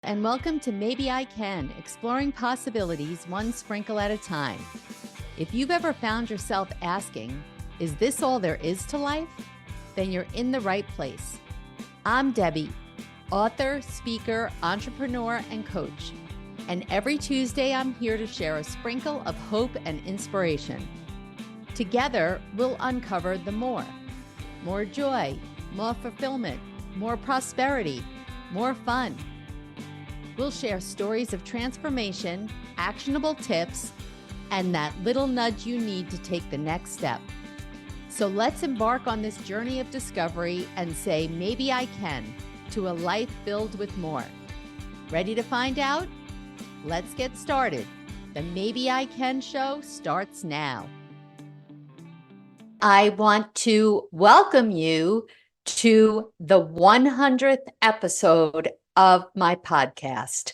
and welcome to Maybe I Can, exploring possibilities one sprinkle at a time. If you've ever found yourself asking, is this all there is to life? Then you're in the right place. I'm Debbie, author, speaker, entrepreneur, and coach. And every Tuesday, I'm here to share a sprinkle of hope and inspiration. Together, we'll uncover the more joy, more fulfillment, more prosperity, more fun. We'll share stories of transformation, actionable tips, and that little nudge you need to take the next step. So let's embark on this journey of discovery and say, maybe I can, to a life filled with more. Ready to find out? Let's get started. The Maybe I Can show starts now. I want to welcome you to the 100th episode of my podcast.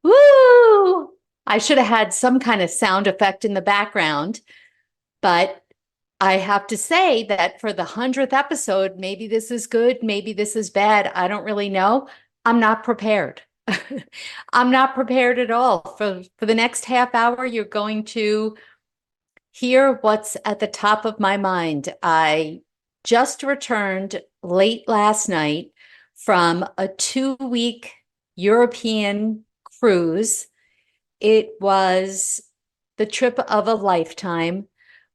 Woo! I should have had some kind of sound effect in the background, but I have to say that for the 100th episode, maybe this is good, maybe this is bad. I don't really know. I'm not prepared. I'm not prepared at all. For the next half hour, you're going to hear what's at the top of my mind. I just returned late last night from a 2-week European cruise. It was the trip of a lifetime,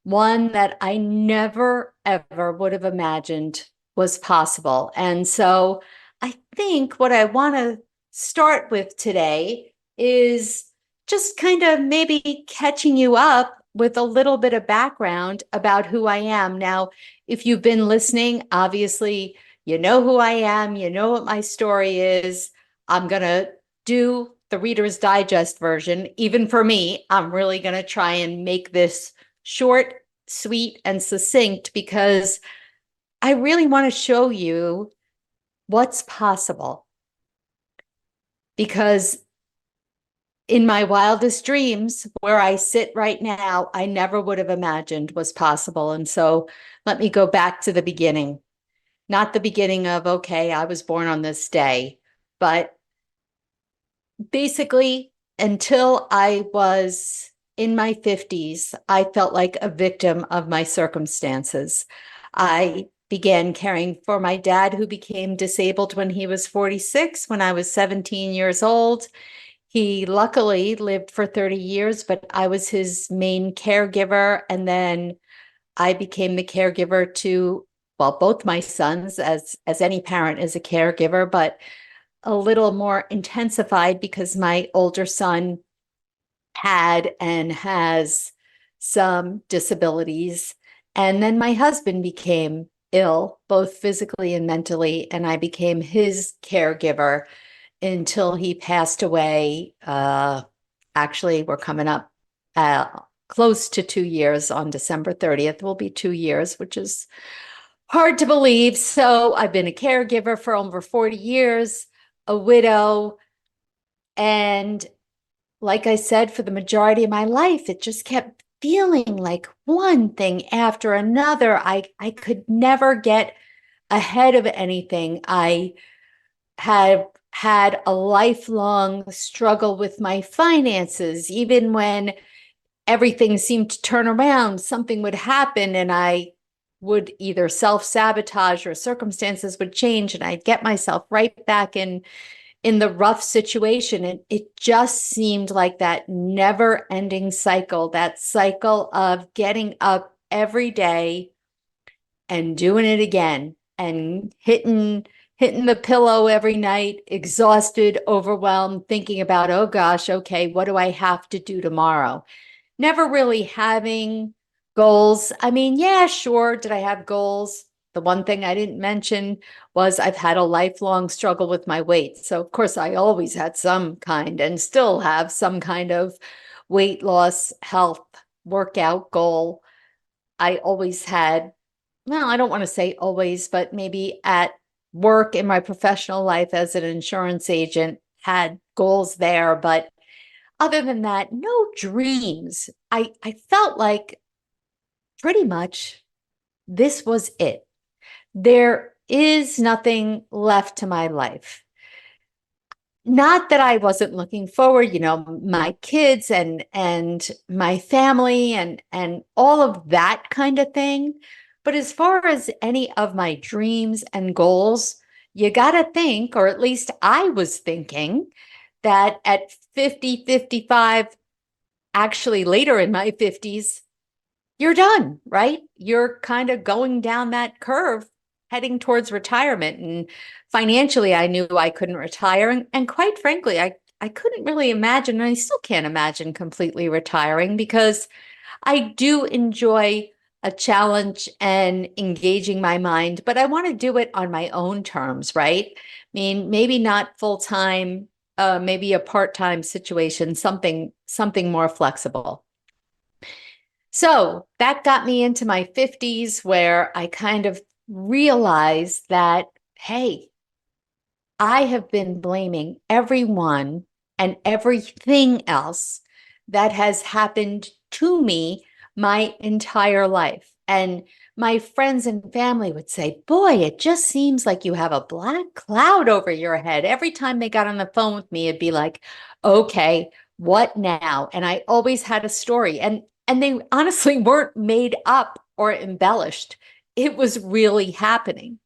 one that I never, ever would have imagined was possible. And so I think what I want to start with today is just kind of maybe catching you up with a little bit of background about who I am. Now, if you've been listening, obviously, you know who I am, you know what my story is. I'm going to do the Reader's Digest version. Even for me, I'm really going to try and make this short, sweet, and succinct because I really want to show you what's possible. Because in my wildest dreams, where I sit right now, I never would have imagined was possible. And so let me go back to the beginning. Not the beginning of, okay, I was born on this day, but basically until I was in my 50s, I felt like a victim of my circumstances. I began caring for my dad, who became disabled when he was 46, when I was 17 years old. He luckily lived for 30 years, but I was his main caregiver. And then I became the caregiver to, well, both my sons, as any parent is a caregiver, but a little more intensified because my older son had and has some disabilities. And then my husband became ill, both physically and mentally, and I became his caregiver until he passed away. Actually, we're coming up close to 2 years. On December 30th will be 2 years, which is hard to believe. So I've been a caregiver for over 40 years, a widow. And like I said, for the majority of my life, it just kept feeling like one thing after another. I could never get ahead of anything. I had a lifelong struggle with my finances. Even when everything seemed to turn around, something would happen and I would either self-sabotage or circumstances would change and I'd get myself right back in the rough situation. And it just seemed like that never-ending cycle, that cycle of getting up every day and doing it again and hitting the pillow every night, exhausted, overwhelmed, thinking about, oh gosh, okay, what do I have to do tomorrow? Never really having goals. I mean, yeah, sure. Did I have goals? The one thing I didn't mention was I've had a lifelong struggle with my weight. So of course I always had some kind and still have some kind of weight loss, health, workout goal. I always had, well, I don't want to say always, but maybe at work in my professional life as an insurance agent, had goals there. But other than that, no dreams. I felt like pretty much this was it. There is nothing left to my life. not that I wasn't looking forward, my kids and my family and all of that kind of thing. But as far as any of my dreams and goals, you got to think, or at least I was thinking, that at 50, 55, actually later in my 50s, you're done, right? You're kind of going down that curve heading towards retirement. And financially, I knew I couldn't retire. And quite frankly, I couldn't really imagine, and I still can't imagine completely retiring because I do enjoy a challenge and engaging my mind, but I want to do it on my own terms, right? I mean, maybe not full time, maybe a part-time situation, something more flexible. So that got me into my 50s where I kind of realized that, hey, I have been blaming everyone and everything else that has happened to me my entire life. And my friends and family would say, boy, it just seems like you have a black cloud over your head. Every time they got on the phone with me, it'd be like, okay, what now? And I always had a story. And they honestly weren't made up or embellished. It was really happening.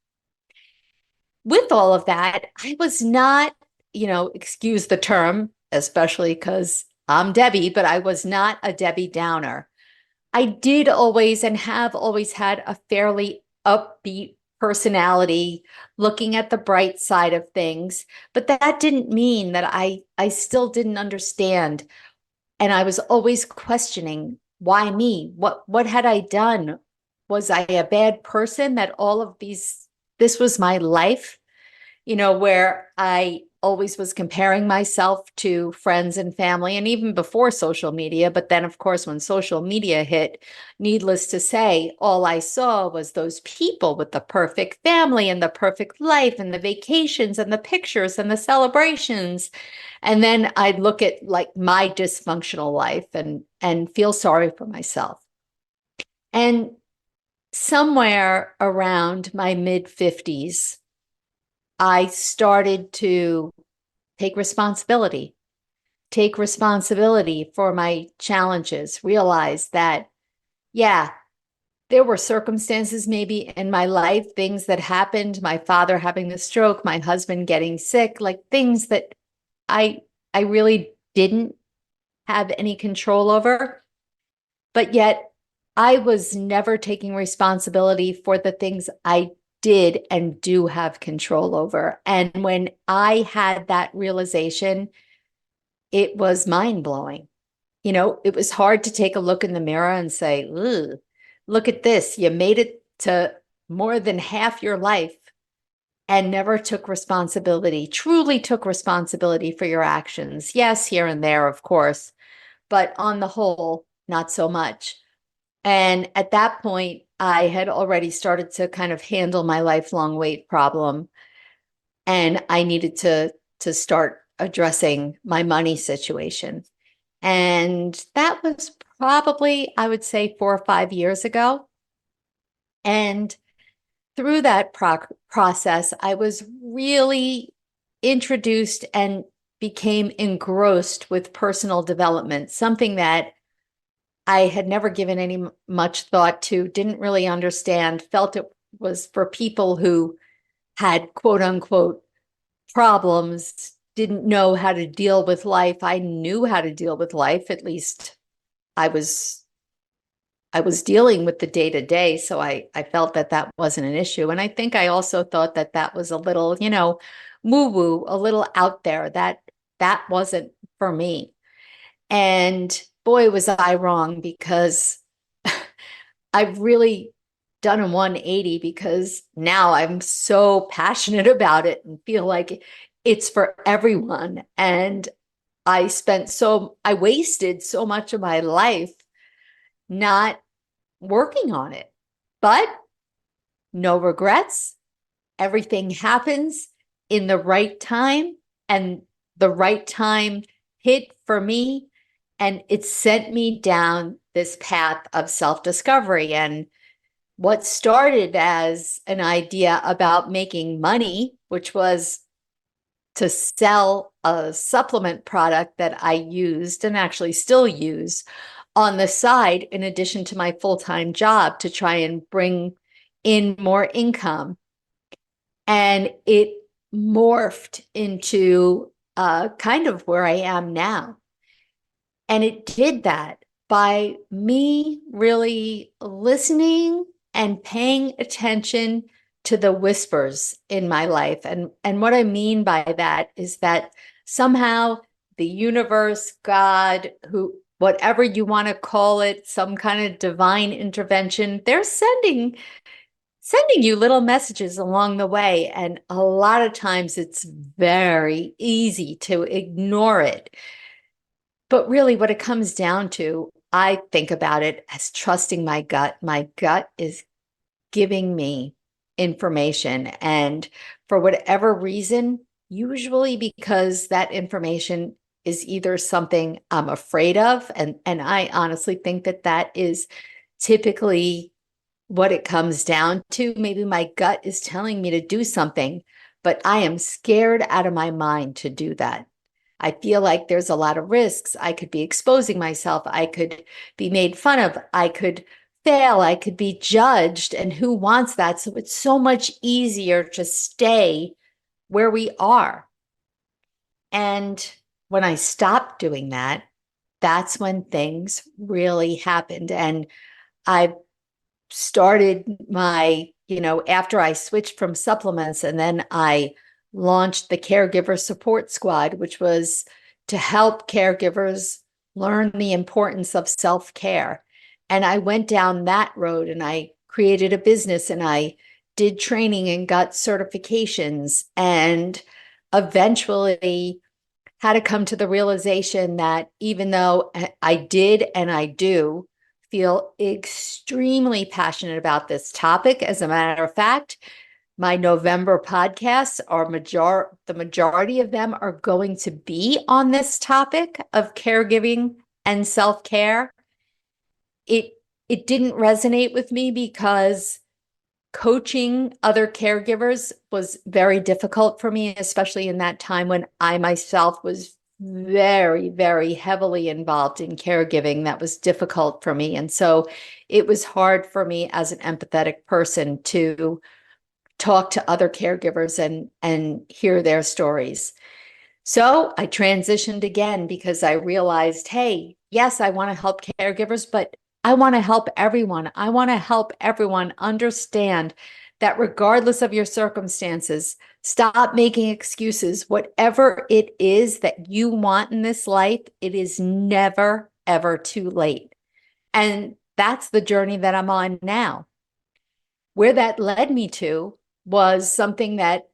With all of that, I was not, excuse the term, especially because I'm Debbie, but I was not a Debbie Downer. I did always and have always had a fairly upbeat personality, looking at the bright side of things, but that didn't mean that I still didn't understand, and I was always questioning, why me? What had I done? Was I a bad person that all of this was my life? Where I always was comparing myself to friends and family, and even before social media. But then, of course, when social media hit, needless to say, all I saw was those people with the perfect family and the perfect life and the vacations and the pictures and the celebrations. And then I'd look at like my dysfunctional life and feel sorry for myself. And somewhere around my mid 50s, I started to take responsibility for my challenges, realize that, yeah, there were circumstances maybe in my life, things that happened, my father having the stroke, my husband getting sick, like things that I I really didn't have any control over, but yet I was never taking responsibility for the things I did and do have control over. And when I had that realization, it was mind blowing. It was hard to take a look in the mirror and say, "Ugh, look at this. You made it to more than half your life and never took responsibility, truly took responsibility for your actions." Yes, here and there, of course, but on the whole, not so much. And at that point, I had already started to kind of handle my lifelong weight problem, and I needed to start addressing my money situation. And that was probably, I would say, 4 or 5 years ago. And through that process, I was really introduced and became engrossed with personal development, something that I had never given any much thought to, didn't really understand, felt it was for people who had quote unquote problems, didn't know how to deal with life. I knew how to deal with life. At least I was I was dealing with the day to day, so I felt that that wasn't an issue. And I think I also thought that that was a little, woo woo, a little out there. That wasn't for me. And boy, was I wrong, because I've really done a 180, because now I'm so passionate about it and feel like it's for everyone. And I wasted so much of my life not working on it, but no regrets. Everything happens in the right time, and the right time hit for me, and it sent me down this path of self-discovery. And what started as an idea about making money, which was to sell a supplement product that I used and actually still use on the side, in addition to my full-time job, to try and bring in more income. And it morphed into kind of where I am now. And it did that by me really listening and paying attention to the whispers in my life. And what I mean by that is that somehow the universe, God, who, whatever you want to call it, some kind of divine intervention, they're sending you little messages along the way. And a lot of times it's very easy to ignore it. But really, what it comes down to, I think about it as trusting my gut. My gut is giving me information. And for whatever reason, usually because that information is either something I'm afraid of, and I honestly think that that is typically what it comes down to. Maybe my gut is telling me to do something, but I am scared out of my mind to do that. I feel like there's a lot of risks. I could be exposing myself. I could be made fun of. I could fail. I could be judged. And who wants that? So it's so much easier to stay where we are. And when I stopped doing that, that's when things really happened. And I started my, after I switched from supplements, and then I launched the Caregiver Support Squad, which was to help caregivers learn the importance of self-care. And I went down that road, and I created a business, and I did training and got certifications, and eventually had to come to the realization that even though I did and I do feel extremely passionate about this topic, as a matter of fact, my November podcasts are the majority of them are going to be on this topic of caregiving and self-care. It didn't resonate with me because coaching other caregivers was very difficult for me, especially in that time when I myself was very, very heavily involved in caregiving. That was difficult for me. And so it was hard for me as an empathetic person to talk to other caregivers and hear their stories. So I transitioned again because I realized, hey, yes, I want to help caregivers, but I want to help everyone. I want to help everyone understand that regardless of your circumstances, stop making excuses. Whatever it is that you want in this life, it is never, ever too late. And that's the journey that I'm on now. Where that led me to was something that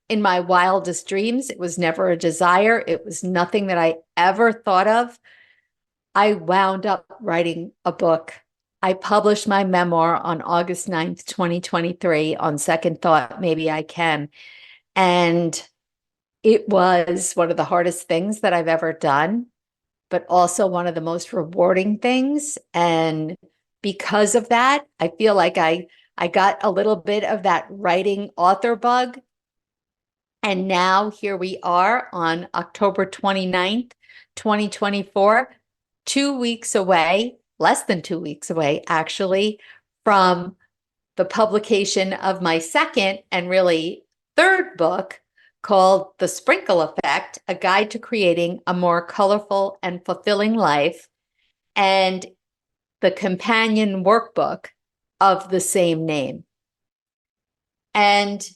in my wildest dreams, it was never a desire. It was nothing that I ever thought of. I wound up writing a book. I published my memoir on August 9th, 2023. On second thought, maybe I can. And it was one of the hardest things that I've ever done, but also one of the most rewarding things. And because of that, I feel like I got a little bit of that writing author bug. And now here we are on October 29th, 2024, 2 weeks away, less than 2 weeks away, actually, from the publication of my second and really third book called The Sprinkle Effect, A Guide to Creating a More Colorful and Fulfilling Life, and the companion workbook of the same name. And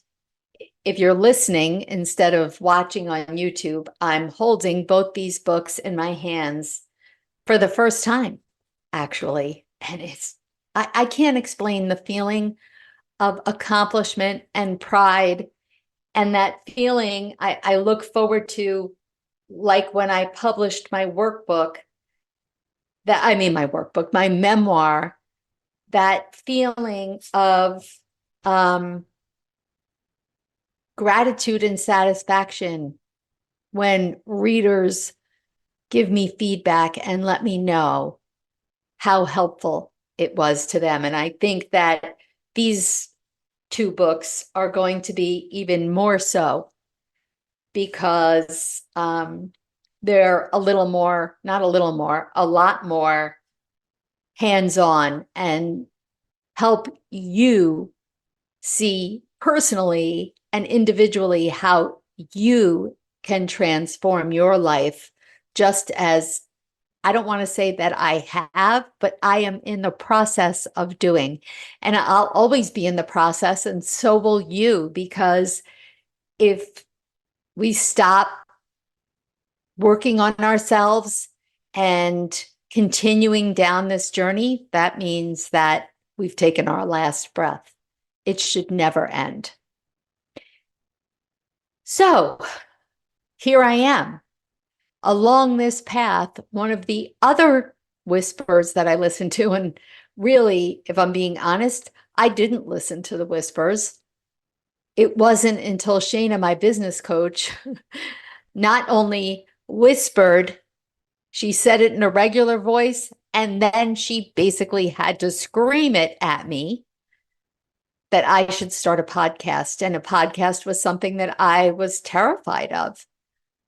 if you're listening instead of watching on YouTube, I'm holding both these books in my hands for the first time, actually. And I can't explain the feeling of accomplishment and pride. And that feeling I look forward to, like when I published my workbook, my memoir, that feeling of gratitude and satisfaction when readers give me feedback and let me know how helpful it was to them. And I think that these two books are going to be even more so. because they're a little more, not a little more, a lot more hands-on and help you see personally and individually how you can transform your life, just as I don't want to say that I have, but I am in the process of doing. And I'll always be in the process, and so will you, because if we stop working on ourselves and continuing down this journey, that means that we've taken our last breath. It should never end. So here I am along this path. One of the other whispers that I listened to, and really, if I'm being honest, I didn't listen to the whispers. It wasn't until Shana, my business coach, not only whispered, she said it in a regular voice, and then she basically had to scream it at me that I should start a podcast. And a podcast was something that I was terrified of.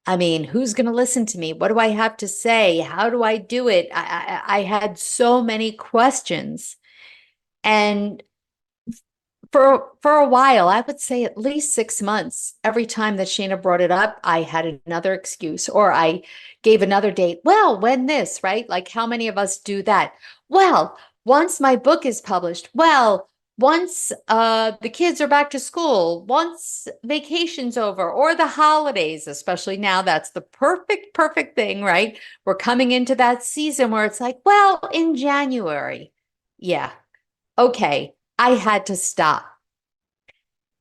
I mean, who's going to listen to me? What do I have to say? How do I do it? I had so many questions. And for a while, I would say at least 6 months, every time that Shana brought it up, I had another excuse, or I gave another date. Well, when this, right? Like, how many of us do that? Well, once my book is published, well, once the kids are back to school, once vacation's over, or the holidays, especially now, that's the perfect thing, right? We're coming into that season where it's like, well, in January. Yeah. Okay. I had to stop.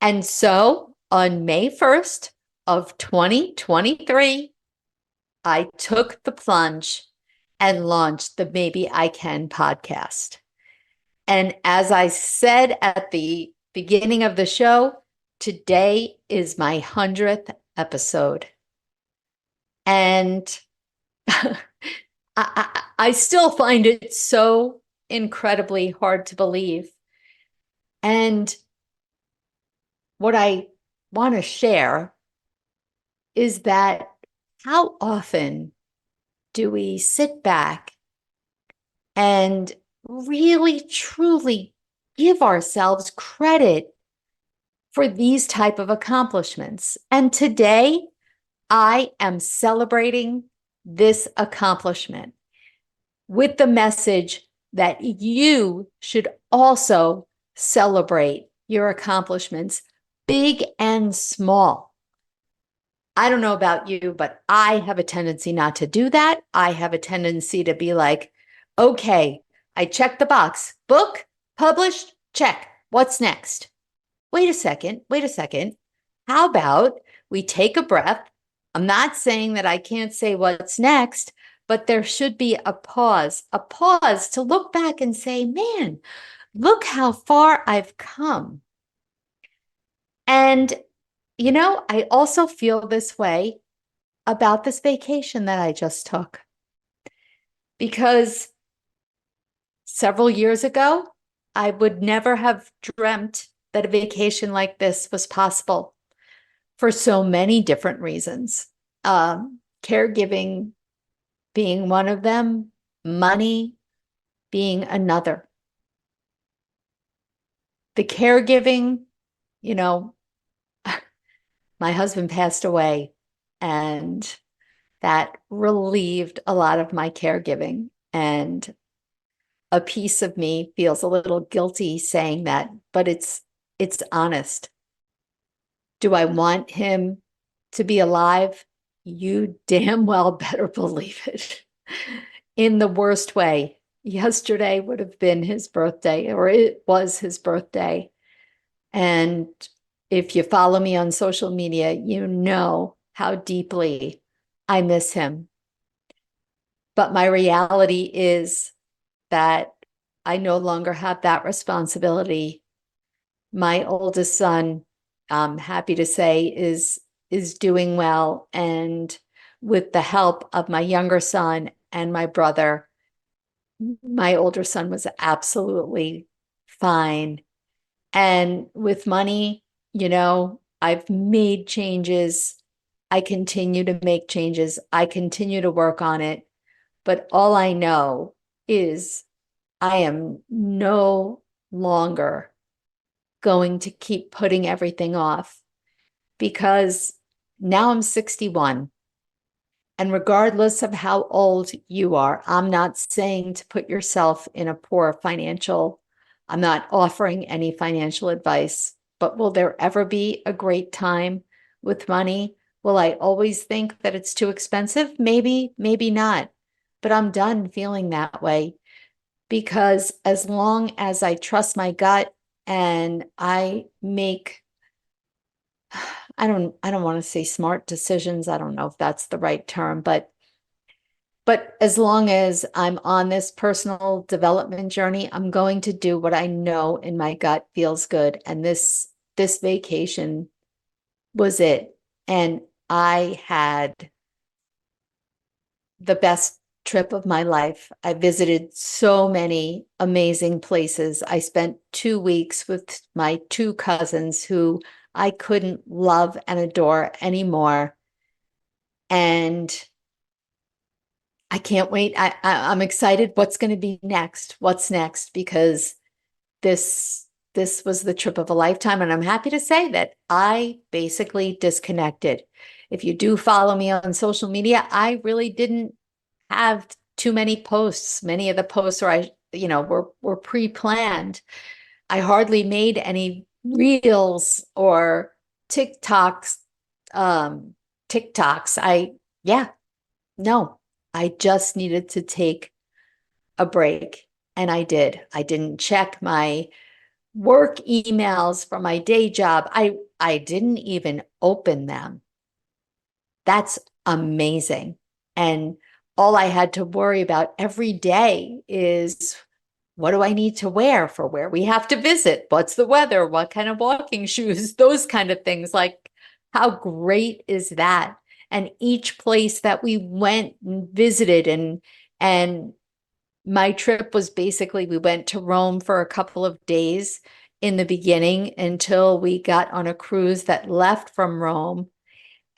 And so on May 1st of 2023, I took the plunge and launched the Maybe I Can podcast. And as I said at the beginning of the show, today is my 100th episode. And I still find it so incredibly hard to believe. And what I want to share is that how often do we sit back and really, truly give ourselves credit for these type of accomplishments? And today, I am celebrating this accomplishment with the message that you should also celebrate your accomplishments, big and small. I don't know about you, but I have a tendency not to do that. I have a tendency to be like, okay, I checked the box. Book, published, check. What's next? Wait a second. How about we take a breath? I'm not saying that I can't say what's next, but there should be a pause to look back and say, man, look how far I've come. And, I also feel this way about this vacation that I just took. Because several years ago, I would never have dreamt that a vacation like this was possible for so many different reasons. Caregiving being one of them, money being another. The caregiving, my husband passed away, and that relieved a lot of my caregiving. And a piece of me feels a little guilty saying that, but it's honest. Do I want him to be alive? You damn well better believe it. In the worst way. Yesterday would have been his birthday, or it was his birthday. And if you follow me on social media, you know how deeply I miss him. But my reality is that I no longer have that responsibility. My oldest son, I'm happy to say, is doing well, and with the help of my younger son and my brother, my older son was absolutely fine. And with money, I've made changes I continue to make changes. I continue to work on it. But all I know is I am no longer going to keep putting everything off, because now I'm 61. And regardless of how old you are, I'm not saying to put yourself in a poor financial, I'm not offering any financial advice, but will there ever be a great time with money? Will I always think that it's too expensive? Maybe, maybe not. But I'm done feeling that way, because as long as I trust my gut and I make, I don't want to say smart decisions. I don't know if that's the right term, but as long as I'm on this personal development journey, I'm going to do what I know in my gut feels good. And this vacation was it. And I had the best trip of my life. I visited so many amazing places. I spent 2 weeks with my two cousins who I couldn't love and adore anymore. And I can't wait. I'm excited. What's going to be next? What's next? Because this was the trip of a lifetime, and I'm happy to say that I basically disconnected. If you do follow me on social media, I really didn't have too many posts. Many of the posts were pre-planned. I hardly made any reels or TikToks. Um, TikToks. Yeah, no, I just needed to take a break. And I did. I didn't check my work emails from my day job. I didn't even open them. That's amazing. And all I had to worry about every day is, what do I need to wear for where we have to visit? What's the weather? What kind of walking shoes? Those kind of things. Like, how great is that? And each place that we went and visited, and my trip was basically, we went to Rome for a couple of days in the beginning until we got on a cruise that left from Rome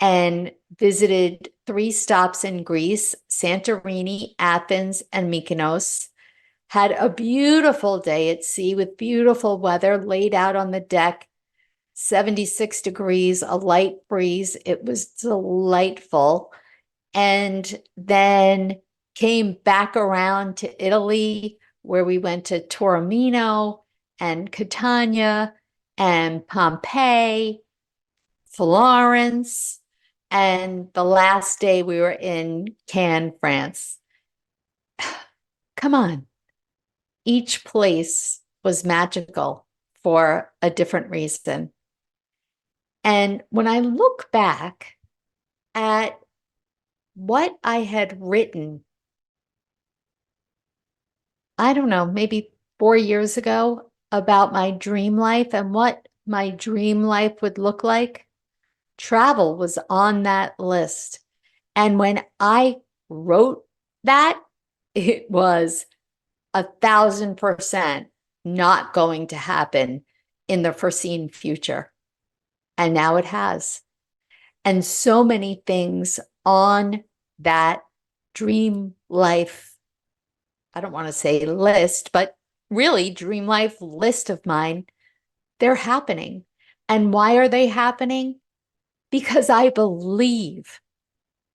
and visited 3 stops in Greece: Santorini, Athens, and Mykonos. Had a beautiful day at sea with beautiful weather, laid out on the deck, 76 degrees, a light breeze. It was delightful. And then came back around to Italy, where we went to Taormino and Catania and Pompeii, Florence, and the last day we were in Cannes, France. Come on. Each place was magical for a different reason. And when I look back at what I had written, I don't know, maybe 4 years ago, about my dream life and what my dream life would look like, travel was on that list. And when I wrote that, it was 1,000% not going to happen in the foreseen future. And now it has. And so many things on that dream life, I don't want to say list, but really dream life list of mine, they're happening. And why are they happening? Because I believe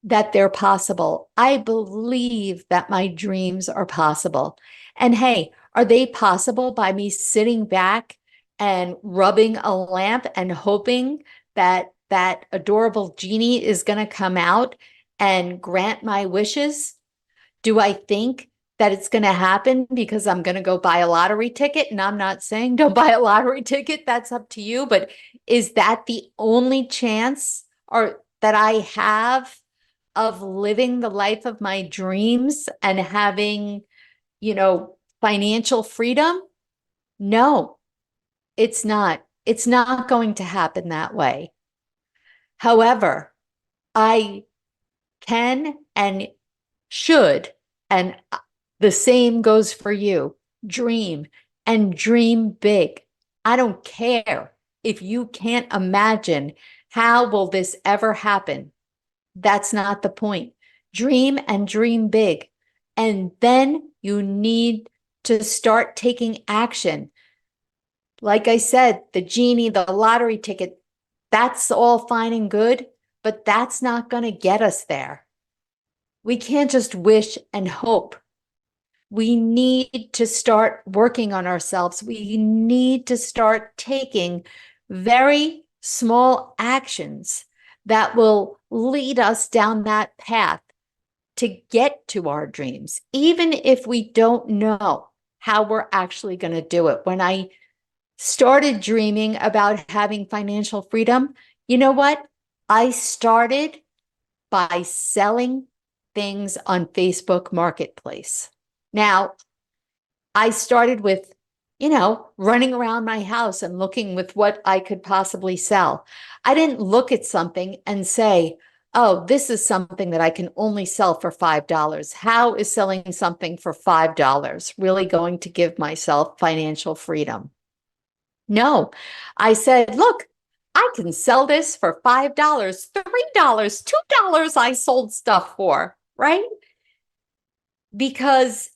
that they're possible. I believe that my dreams are possible. And hey, are they possible by me sitting back and rubbing a lamp and hoping that that adorable genie is going to come out and grant my wishes? Do I think that it's going to happen because I'm going to go buy a lottery ticket? And I'm not saying don't buy a lottery ticket. That's up to you. But is that the only chance or that I have of living the life of my dreams and having, financial freedom? No, it's not. It's not going to happen that way. However, I can and should, and the same goes for you, dream and dream big. I don't care if you can't imagine how will this ever happen. That's not the point. Dream and dream big. And then you need to start taking action. Like I said, the genie, the lottery ticket, that's all fine and good, but that's not going to get us there. We can't just wish and hope. We need to start working on ourselves. We need to start taking very small actions that will lead us down that path to get to our dreams, even if we don't know how we're actually going to do it. When I started dreaming about having financial freedom, you know what? I started by selling things on Facebook Marketplace. Now, I started with, running around my house and looking with what I could possibly sell. I didn't look at something and say, oh, this is something that I can only sell for $5. How is selling something for $5 really going to give myself financial freedom? No, I said, look, I can sell this for $5, $3, $2 I sold stuff for, right? Because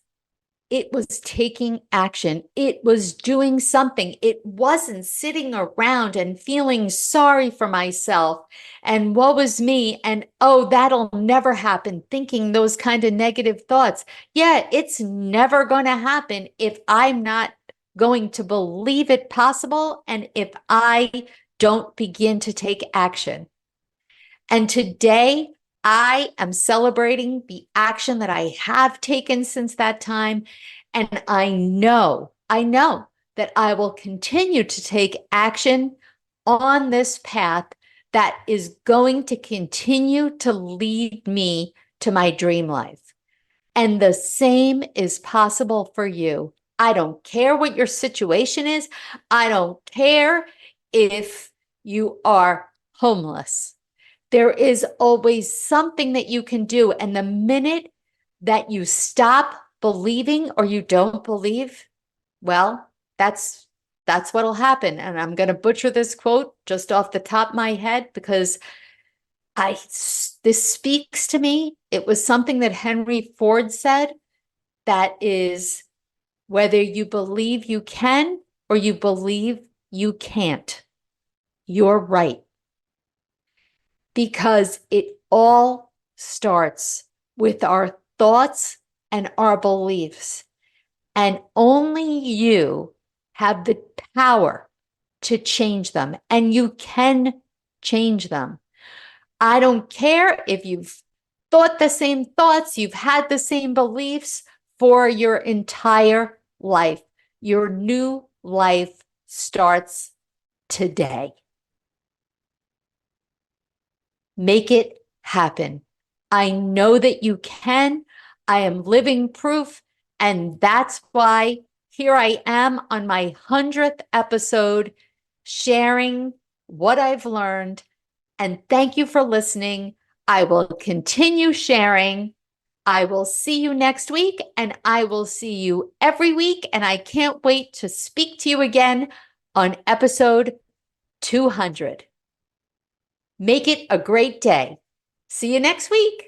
it was taking action. It was doing something. It wasn't sitting around and feeling sorry for myself and woe is me and, oh, that'll never happen, thinking those kind of negative thoughts. Yeah, it's never going to happen if I'm not going to believe it possible and if I don't begin to take action. And today, I am celebrating the action that I have taken since that time. And I know that I will continue to take action on this path that is going to continue to lead me to my dream life. And the same is possible for you. I don't care what your situation is. I don't care if you are homeless. There is always something that you can do. And the minute that you stop believing or you don't believe, well, that's what'll happen. And I'm going to butcher this quote just off the top of my head because this speaks to me. It was something that Henry Ford said, that is, whether you believe you can or you believe you can't, you're right. Because it all starts with our thoughts and our beliefs. And only you have the power to change them. And you can change them. I don't care if you've thought the same thoughts, you've had the same beliefs for your entire life. Your new life starts today. Make it happen. I know that you can. I am living proof. And that's why here I am on my 100th episode, sharing what I've learned. And thank you for listening. I will continue sharing. I will see you next week, and I will see you every week. And I can't wait to speak to you again on episode 200. Make it a great day. See you next week.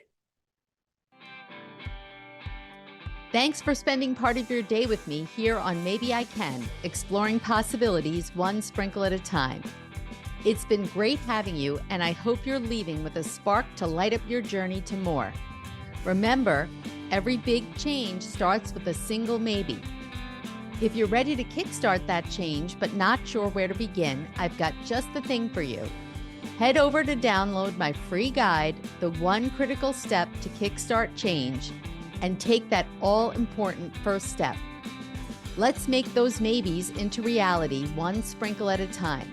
Thanks for spending part of your day with me here on Maybe I Can, exploring possibilities one sprinkle at a time. It's been great having you, and I hope you're leaving with a spark to light up your journey to more. Remember, every big change starts with a single maybe. If you're ready to kickstart that change but not sure where to begin, I've got just the thing for you. Head over to download my free guide, The One Critical Step to Kickstart Change, and take that all-important first step. Let's make those maybes into reality one sprinkle at a time.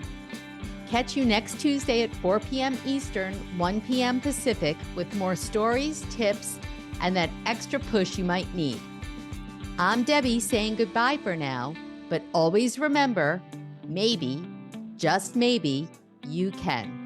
Catch you next Tuesday at 4 p.m. Eastern, 1 p.m. Pacific with more stories, tips, and that extra push you might need. I'm Debbie saying goodbye for now, but always remember, maybe, just maybe, you can.